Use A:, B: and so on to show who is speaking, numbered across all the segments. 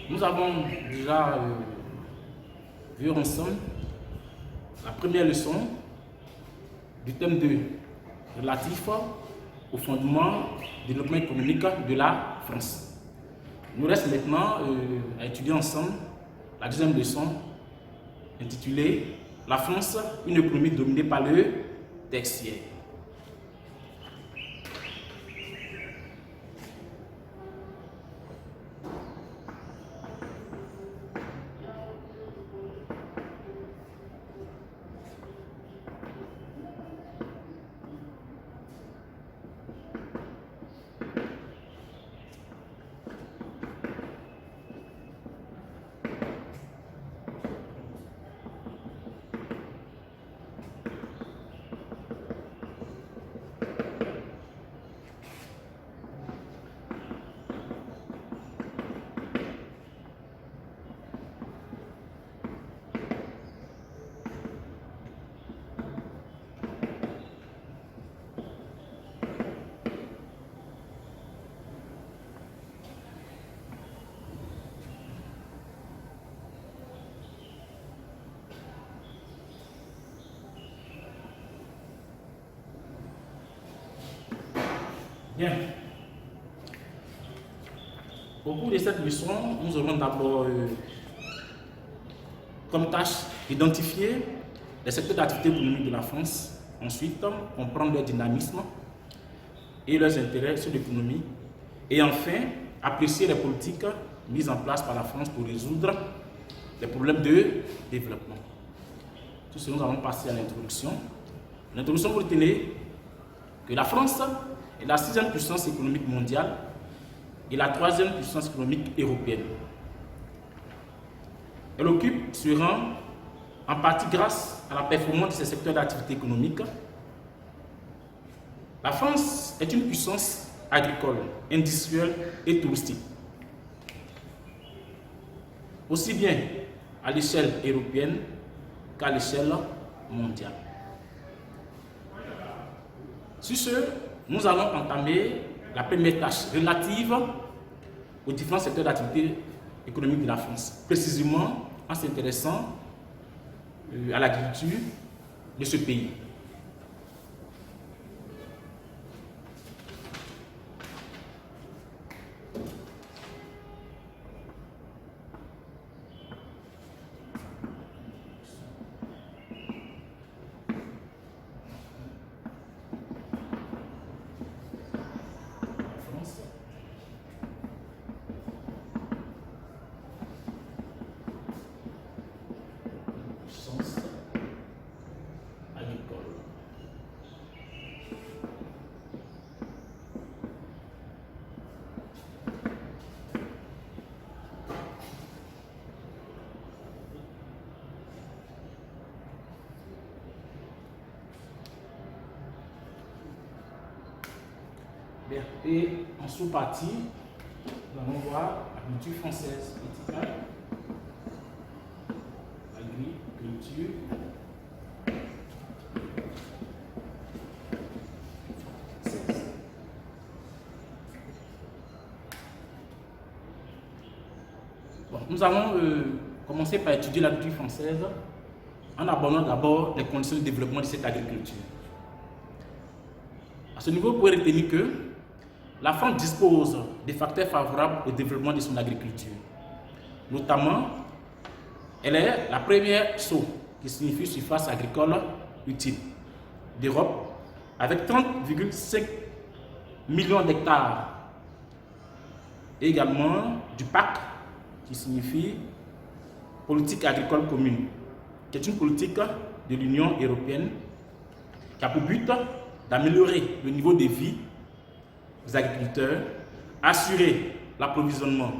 A: Nous avons déjà vu ensemble la première leçon du thème 2 relatif au fondement du développement économique de la France. Il nous reste maintenant à étudier ensemble la deuxième leçon intitulée « La France, une économie dominée par le tertiaire ». Bien. Au cours de cette leçon, nous aurons d'abord comme tâche d'identifier les secteurs d'activité économique de la France, ensuite comprendre leur dynamisme et leurs intérêts sur l'économie, et enfin apprécier les politiques mises en place par la France pour résoudre les problèmes de développement. Tout ce nous allons passer à l'introduction. L'introduction, vous retenez que la France est la 6e puissance économique mondiale et la 3e puissance économique européenne. Elle occupe ce rang en partie grâce à la performance de ses secteurs d'activité économique. La France est une puissance agricole, industrielle et touristique, aussi bien à l'échelle européenne qu'à l'échelle mondiale. Sur ce, nous allons entamer la première tâche relative aux différents secteurs d'activité économique de la France, précisément en s'intéressant à l'agriculture de ce pays. Bien. Et en sous-partie, nous allons voir l'agriculture française, l'agriculture française. Bon, nous allons commencer par étudier l'agriculture française en abordant d'abord les conditions de développement de cette agriculture. À ce niveau, vous pouvez retenir que la France dispose des facteurs favorables au développement de son agriculture. Notamment, elle est la première SAU, qui signifie surface agricole utile, d'Europe, avec 30,5 millions d'hectares. Et également du PAC, qui signifie politique agricole commune, qui est une politique de l'Union européenne qui a pour but d'améliorer le niveau de vie des agriculteurs, assurer l'approvisionnement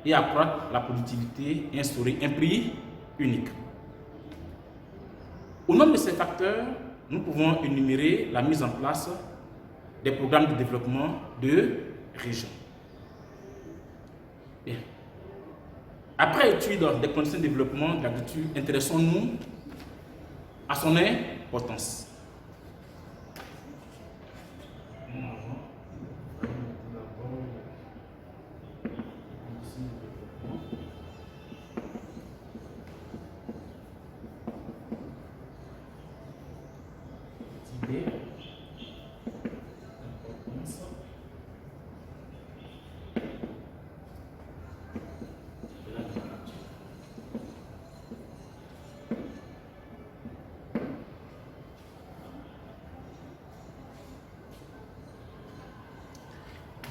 A: et accroître la productivité et instaurer un prix unique. Au nom de ces facteurs, nous pouvons énumérer la mise en place des programmes de développement de régions. Bien. Après étude des conditions de développement de l'agriculture, intéressons-nous à son importance.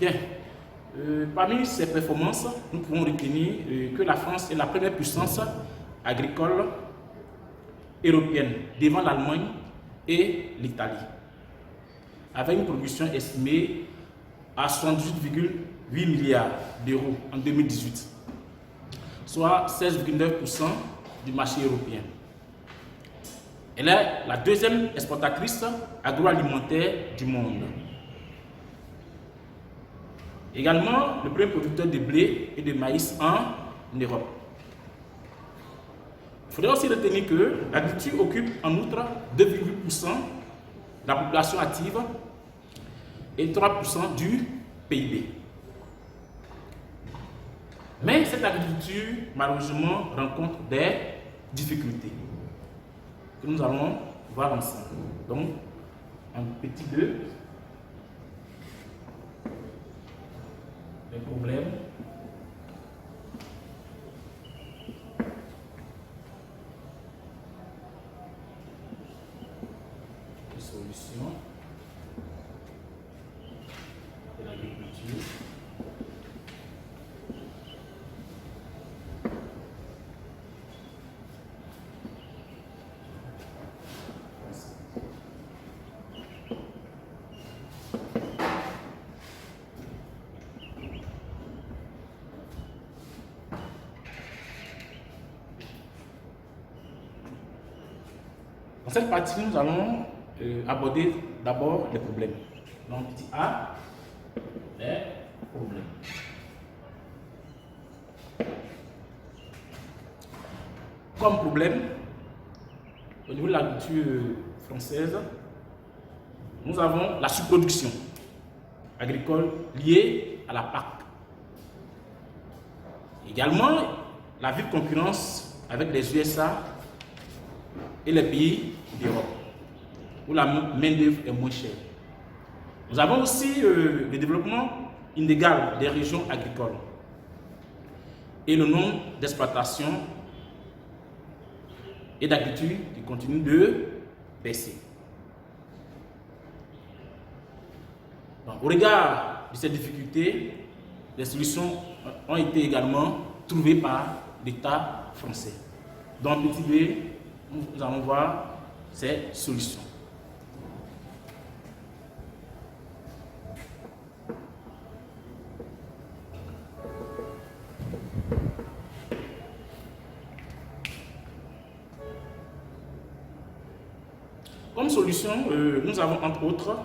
A: Bien. Parmi ces performances, nous pouvons retenir que la France est la première puissance agricole européenne devant l'Allemagne et l'Italie, avec une production estimée à 78,8 milliards d'euros en 2018, soit 16,9% du marché européen. Elle est la deuxième exportatrice agroalimentaire du monde. Également, le premier producteur de blé et de maïs en Europe. Il faudrait aussi retenir que l'agriculture occupe en outre 2,8% de la population active et 3% du PIB. Mais cette agriculture, malheureusement, rencontre des difficultés que nous allons voir ensemble. Donc, un petit 2. Les problèmes. Les solutions de l'agriculture. Dans cette partie, nous allons aborder d'abord les problèmes. Donc, petit A, les problèmes. Comme problème, au niveau de l'agriculture française, nous avons la surproduction agricole liée à la PAC. Également, la vive concurrence avec les USA et les pays d'Europe, où la main-d'œuvre est moins chère. Nous avons aussi le développement inégal des régions agricoles et le nombre d'exploitations et d'agriculture qui continue de baisser. Donc, au regard de ces difficultés, des solutions ont été également trouvées par l'État français. Dans petit B, nous allons voir ces solutions. Comme solution, nous avons entre autres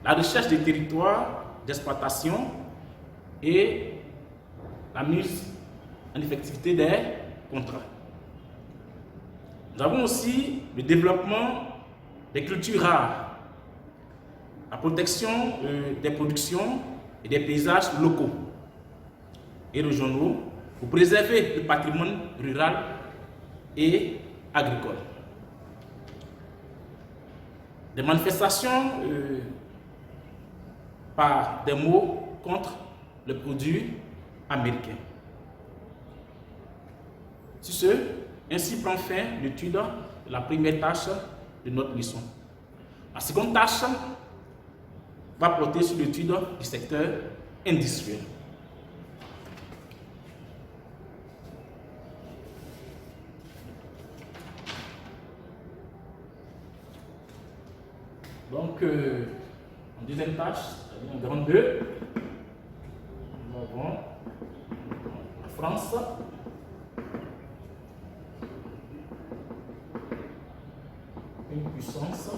A: la recherche des territoires d'exploitation et la mise en effectivité des contrats. Nous avons aussi le développement des cultures rares, la protection des productions et des paysages locaux et régionaux pour préserver le patrimoine rural et agricole. Des manifestations par des mots contre les produits américains. Sur ce, ainsi prend fin l'étude de la première tâche de notre leçon. La seconde tâche va porter sur l'étude du secteur industriel. Donc, en deuxième tâche, en grande 2, nous avons la France, une puissance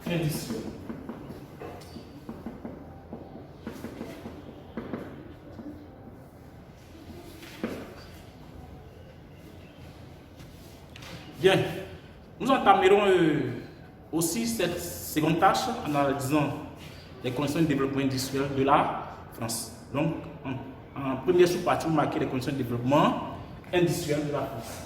A: industrielle. Bien, nous entamerons aussi cette seconde tâche en analysant les conditions de développement industriel de la France. Donc, en première sous-partie, vous marquez les conditions de développement industriel de la France.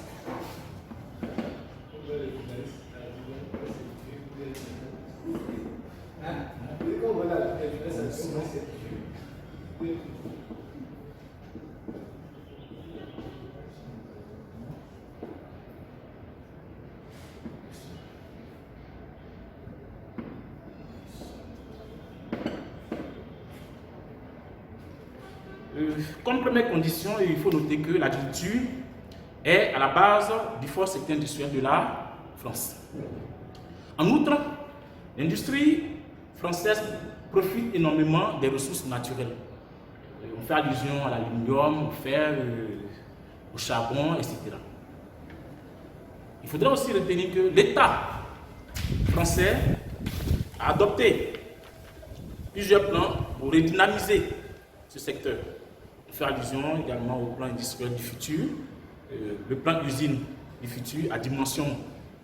A: Comme première condition, il faut noter que l'agriculture est à la base du fort secteur industriel de la France. En outre, l'industrie française profite énormément des ressources naturelles. On fait allusion à l'aluminium, au fer, au charbon, etc. Il faudra aussi retenir que l'État français a adopté plusieurs plans pour redynamiser ce secteur. On fait allusion également au plan industriel du futur, le plan usine du futur à dimension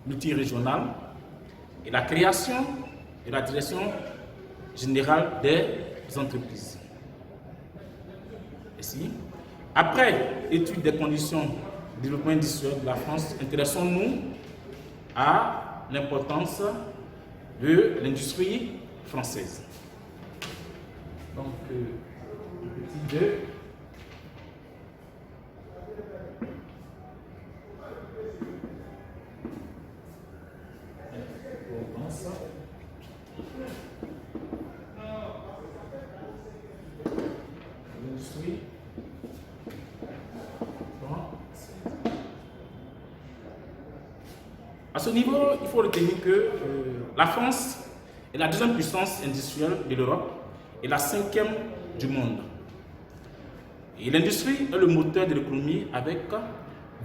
A: multirégionale et la création de la direction générale des entreprises. Ici, après étude des conditions de développement industriel de la France, intéressons-nous à l'importance de l'industrie française. Donc, petit 2. L'industrie française. À ce niveau, il faut retenir que la France est la deuxième puissance industrielle de l'Europe et la cinquième du monde. Et l'industrie est le moteur de l'économie avec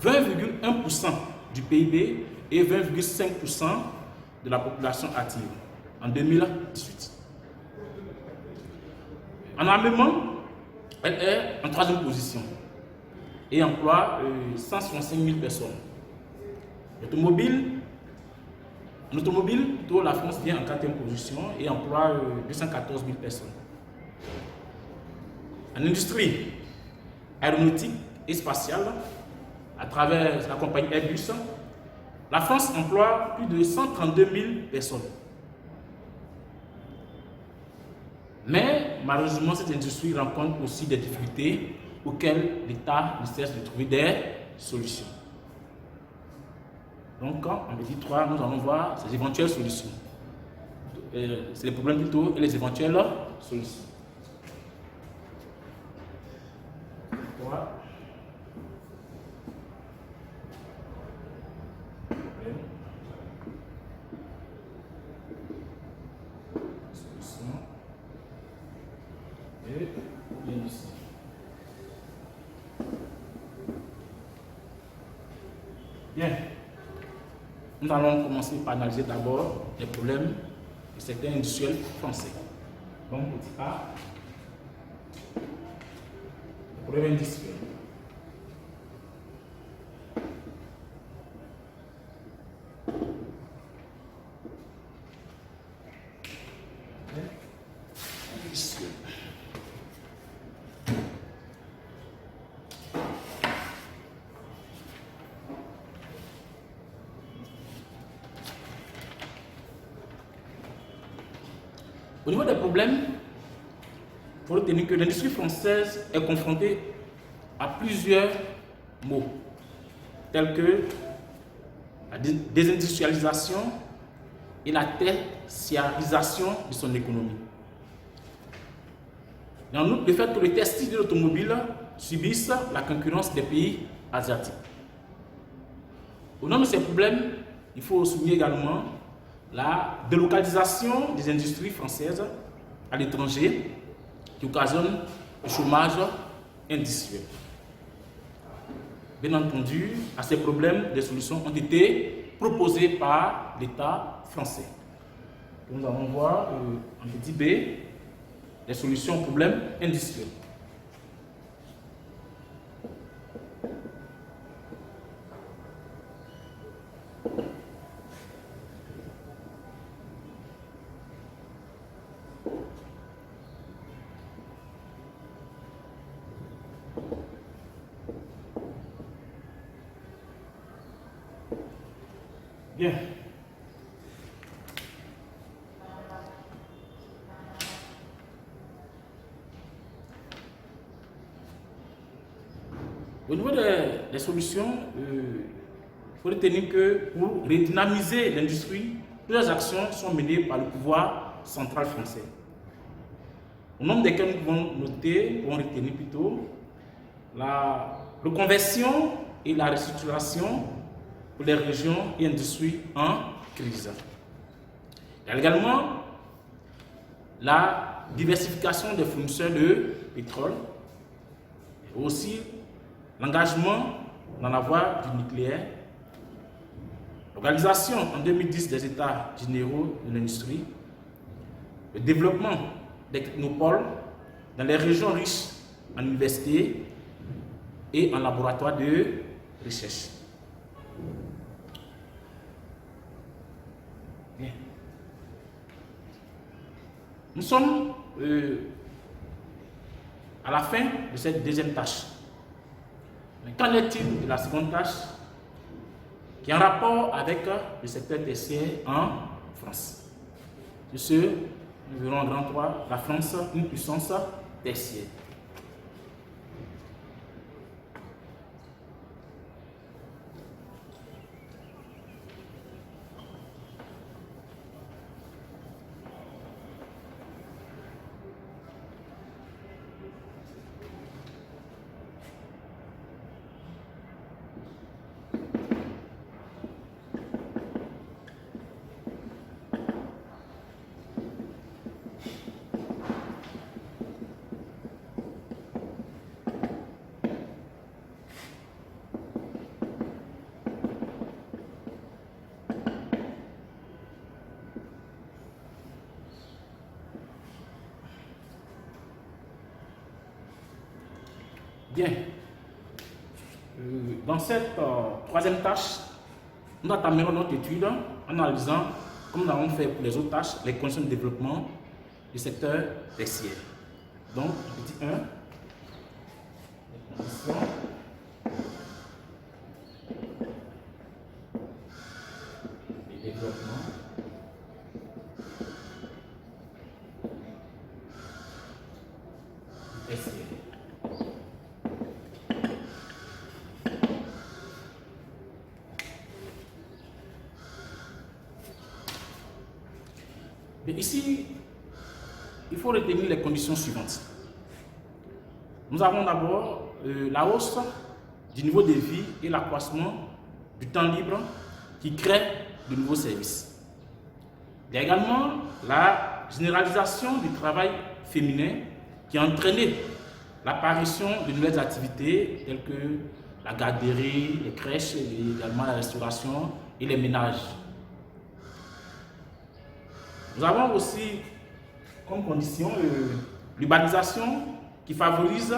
A: 20,1% du PIB et 20,5% de la population active en 2018. En armement, elle est en troisième position et emploie 165 000 personnes. En automobile, la France vient en quatrième position et emploie 214 000 personnes. En industrie aéronautique et spatiale, à travers la compagnie Airbus, la France emploie plus de 132 000 personnes. Mais malheureusement, cette industrie rencontre aussi des difficultés auxquelles l'État ne cesse de trouver des solutions. Donc, en petit 3, nous allons voir ces éventuelles solutions. C'est les problèmes plutôt et les éventuelles solutions. Voilà. Solution. Et l'industrie. Bien. Nous allons commencer par analyser d'abord les problèmes du secteur industriel français. Donc, petit A, le problème industriel. Au niveau des problèmes, il faut retenir que l'industrie française est confrontée à plusieurs maux, tels que la désindustrialisation et la tertiarisation de son économie. Et en outre, le fait que les textiles et l'automobile subissent la concurrence des pays asiatiques. Au nom de ces problèmes, il faut souligner également la délocalisation des industries françaises à l'étranger qui occasionne le chômage industriel. Bien entendu, à ces problèmes, des solutions ont été proposées par l'État français. Nous allons voir en petit b les solutions aux problèmes industriels. Bien. Au niveau des solutions, il faut retenir que pour redynamiser l'industrie, plusieurs actions sont menées par le pouvoir central français. au nombre desquels nous pouvons noter, ou retenir plutôt, la reconversion et la restructuration pour les régions et industries en crise. Il y a également la diversification des fournisseurs de pétrole et aussi l'engagement dans la voie du nucléaire, l'organisation en 2010 des États généraux de l'industrie, le développement des technopoles dans les régions riches en universités et en laboratoires de recherche. Bien. Nous sommes à la fin de cette deuxième tâche. Mais qu'en est-il de la seconde tâche qui est en rapport avec le secteur tertiaire en France? Sur ce, nous verrons en grand 3 la France, une puissance tertiaire. Bien. Dans cette troisième tâche, nous entamerons notre étude en analysant, comme nous l'avons fait pour les autres tâches, les conditions de développement du secteur tertiaire. Donc, petit 1, les conditions de développement tertiaire. Mais ici, il faut retenir les conditions suivantes. Nous avons d'abord la hausse du niveau de vie et l'accroissement du temps libre qui crée de nouveaux services. Il y a également la généralisation du travail féminin qui a entraîné l'apparition de nouvelles activités telles que la garderie, les crèches, et également la restauration et les ménages. Nous avons aussi comme condition l'urbanisation qui favorise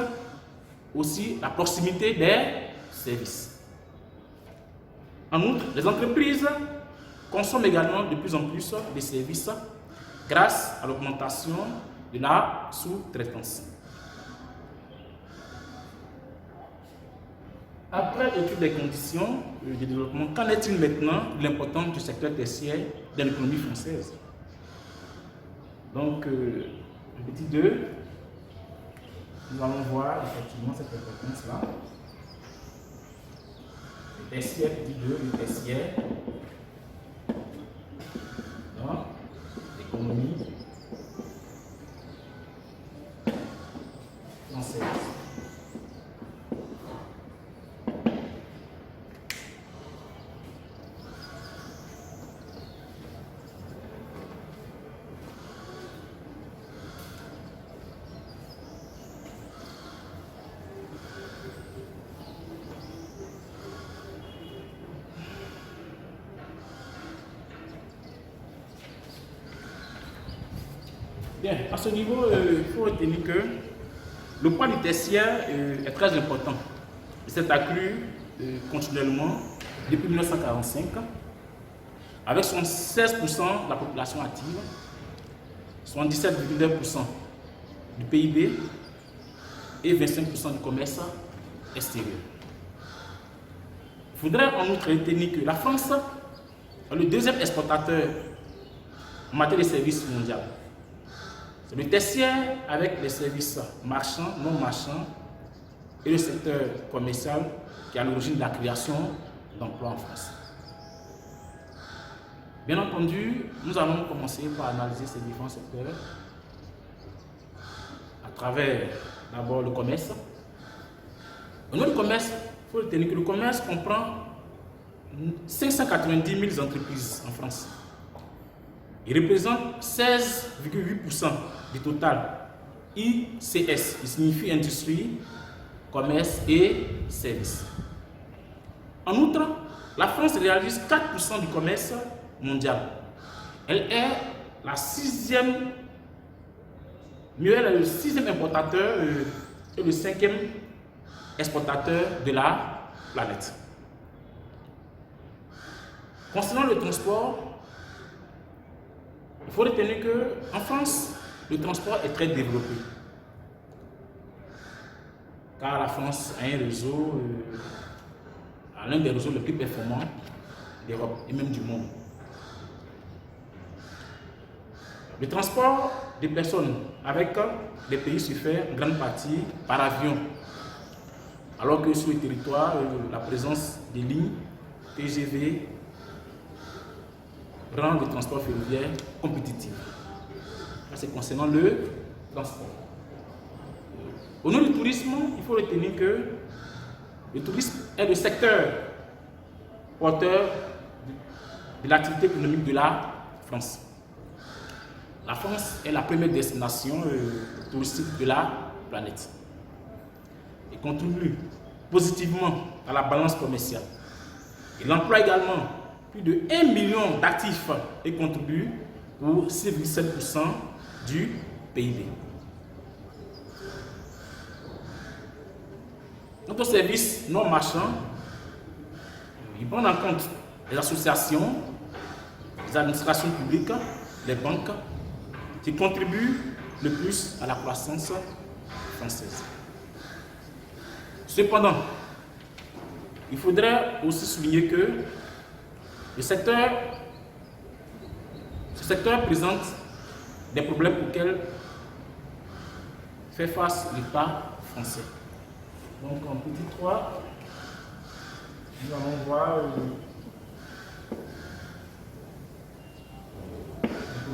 A: aussi la proximité des services. En outre, les entreprises consomment également de plus en plus des services grâce à l'augmentation de la sous-traitance. Après l'étude des conditions de développement, qu'en est-il maintenant de l'importance du secteur tertiaire dans l'économie française? Donc, le petit 2, nous allons voir effectivement cette importance-là. Le tertiaire, petit 2, le tertiaire dans l'économie française. Bien, à ce niveau, il faut retenir que le poids du tertiaire est très important. Il s'est accru continuellement depuis 1945, avec 76% de la population active, 77,9% du PIB et 25% du commerce extérieur. Il faudrait en outre retenir que la France est le deuxième exportateur en matière de services mondiaux. C'est le tertiaire avec les services marchands, non marchands et le secteur commercial qui est à l'origine de la création d'emplois en France. Bien entendu, nous allons commencer par analyser ces différents secteurs travers d'abord le commerce. Au niveau du commerce, il faut retenir que le commerce comprend 590 000 entreprises en France. Il représente 16,8% du total ICS, qui signifie industrie, commerce et services. En outre, la France réalise 4% du commerce mondial. Elle est le sixième importateur et le 5e exportateur de la planète. Concernant le transport, il faut retenir qu'en France, le transport est très développé. Car la France a un réseau, l'un des réseaux les plus performants d'Europe et même du monde. Le transport des personnes avec les pays se fait en grande partie par avion, alors que sur le territoire, la présence des lignes TGV rend le transport ferroviaire compétitif. C'est concernant le transport. Au niveau du tourisme, il faut retenir que le tourisme est le secteur porteur de l'activité économique de la France. La France est la première destination touristique de la planète et contribue positivement à la balance commerciale. Il emploie également plus de 1 million d'actifs et contribue pour 6,7% du PIB. Notre service non marchand, il prend en compte les associations, les administrations publiques, les banques, qui contribuent le plus à la croissance française. Cependant, il faudrait aussi souligner que ce secteur présente des problèmes auxquels fait face l'État français. Donc en petit 3, nous allons voir les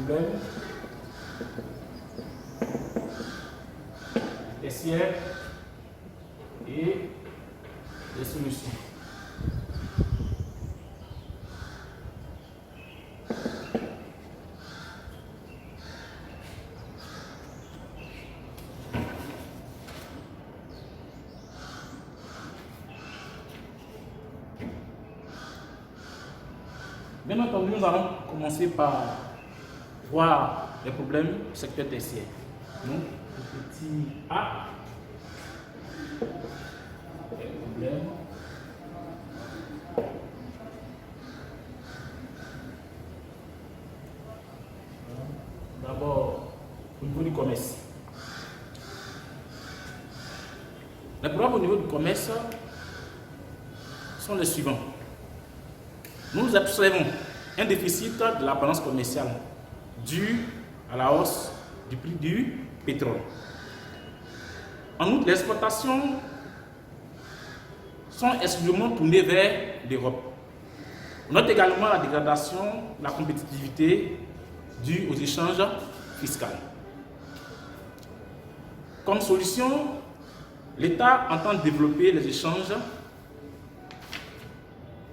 A: problèmes tertiaires et les solutions. Bien entendu, nous allons commencer par voir les problèmes du secteur tertiaire. Donc, le petit A, les problèmes d'abord au niveau du commerce. Les problèmes au niveau du commerce sont les suivants. Nous observons un déficit de la balance commerciale dû à la hausse du prix du pétrole. En outre, les exportations sont exclusivement tournées vers l'Europe. On note également la dégradation de la compétitivité due aux échanges fiscaux. Comme solution, l'État entend développer les échanges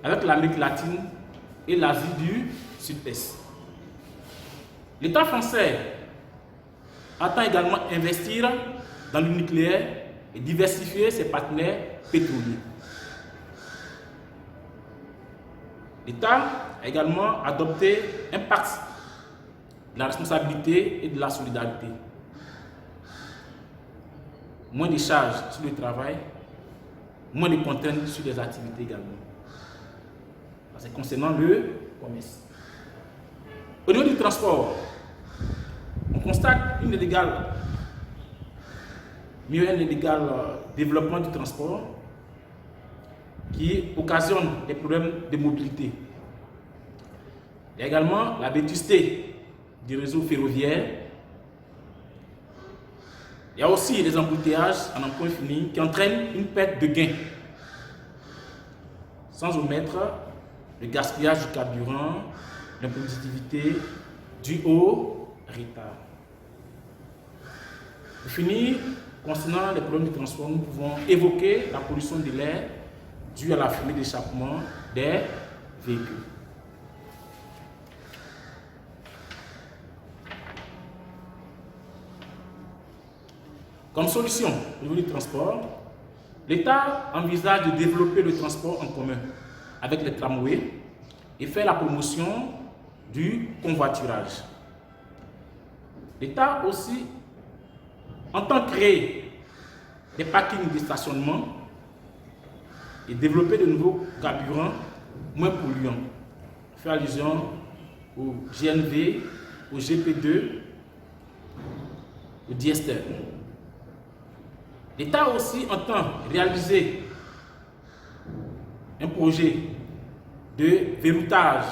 A: avec l'Amérique latine et l'Asie du Sud-Est. L'État français entend également investir dans le nucléaire et diversifier ses partenaires pétroliers. L'État a également adopté un pacte de la responsabilité et de la solidarité. Moins de charges sur le travail, moins de contraintes sur les activités également. C'est concernant le commerce. Au niveau du transport, on constate un illégal développement du transport qui occasionne des problèmes de mobilité. Il y a également la vétusté du réseau ferroviaire. Il y a aussi les embouteillages en un point fini qui entraînent une perte de gain, sans omettre le gaspillage du carburant, l'improductivité due au retard. Pour finir, concernant les problèmes de transport, nous pouvons évoquer la pollution de l'air due à la fumée d'échappement des véhicules. Comme solution au niveau du transport, l'État envisage de développer le transport en commun avec les tramways et faire la promotion du convoiturage. L'État aussi entend créer des parkings de stationnement et développer de nouveaux carburants moins polluants. Faire allusion au GNV, au GP2, au diester. L'État aussi entend réaliser un projet de verroutage,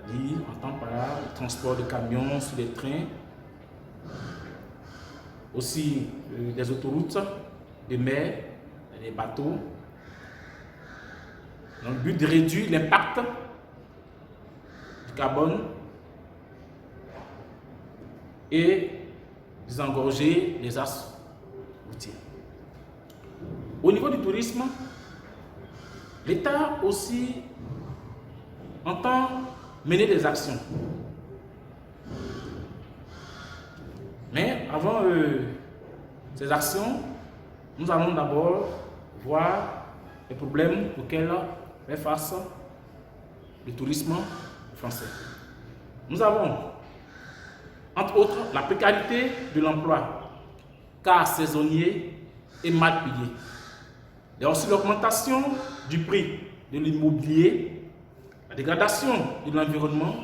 A: c'est-à-dire entend par là le transport de camions sur les trains, aussi des autoroutes de mer, des bateaux, dans le but de réduire l'impact du carbone et désengorger les axes routiers. Au niveau du tourisme, l'État aussi entend mener des actions. Mais avant ces actions, nous allons d'abord voir les problèmes auxquels fait face le tourisme français. Nous avons, entre autres, la précarité de l'emploi, car saisonnier et mal payé. Il y a aussi l'augmentation du prix de l'immobilier, la dégradation de l'environnement,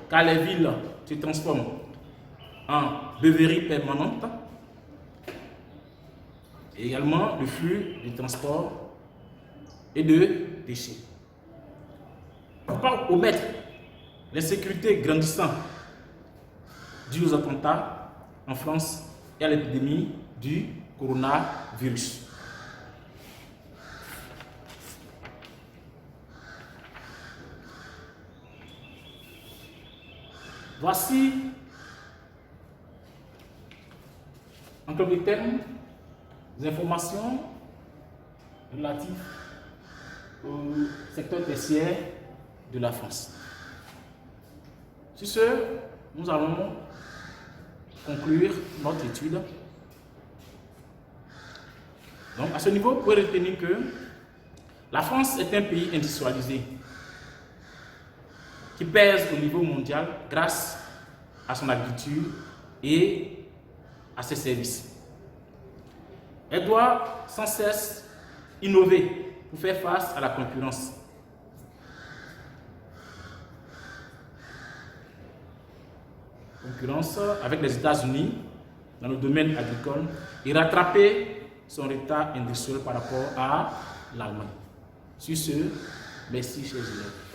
A: car les villes se transforment en beuveries permanentes, et également le flux de transport et de déchets. On ne peut pas omettre l'insécurité grandissante due aux attentats en France et à l'épidémie du coronavirus. Voici, en quelques termes, des informations relatives au secteur tertiaire de la France. Sur ce, nous allons conclure notre étude. Donc, à ce niveau, vous pouvez retenir que la France est un pays industrialisé qui pèse au niveau mondial grâce à son agriculture et à ses services. Elle doit sans cesse innover pour faire face à la concurrence. Concurrence avec les États-Unis dans le domaine agricole et rattraper son retard industriel par rapport à l'Allemagne. Sur ce, merci chers élèves.